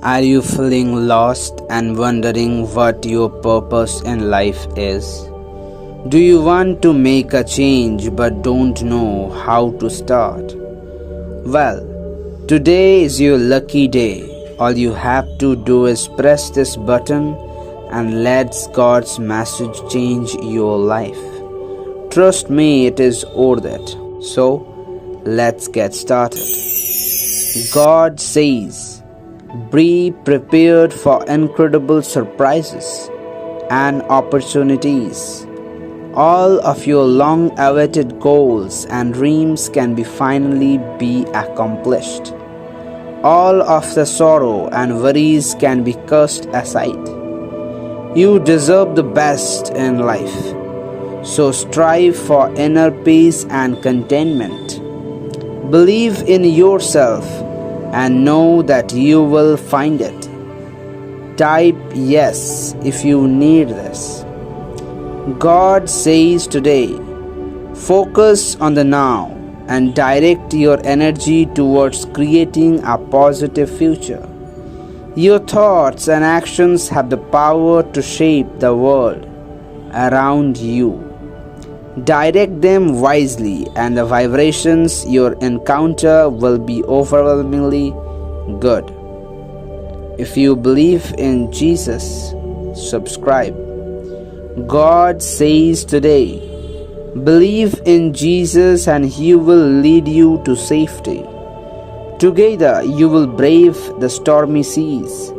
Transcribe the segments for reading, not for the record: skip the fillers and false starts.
Are you feeling lost and wondering what your purpose in life is? Do you want to make a change but don't know how to start? Well, today is your lucky day. All you have to do is press this button and let God's message change your life. Trust me, it is worth it. So, let's get started. God says, be prepared for incredible surprises and opportunities. All of your long-awaited goals and dreams can finally be accomplished. All of the sorrow and worries can be cast aside. You deserve the best in life, so strive for inner peace and contentment. Believe in yourself and know that you will find it. Type yes if you need this. God says today, focus on the now and direct your energy towards creating a positive future. Your thoughts and actions have the power to shape the world around you. Direct them wisely, and the vibrations you encounter will be overwhelmingly good. If you believe in Jesus, subscribe. God says today, believe in Jesus and He will lead you to safety. Together you will brave the stormy seas,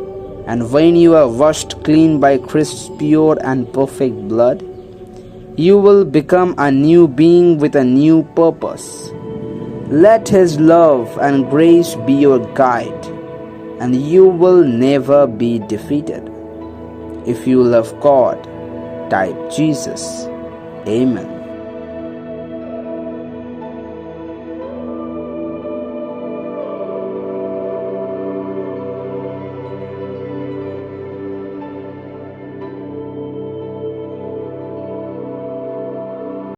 and when you are washed clean by Christ's pure and perfect blood, you will become a new being with a new purpose. Let His love and grace be your guide, and you will never be defeated. If you love God, type Jesus. Amen.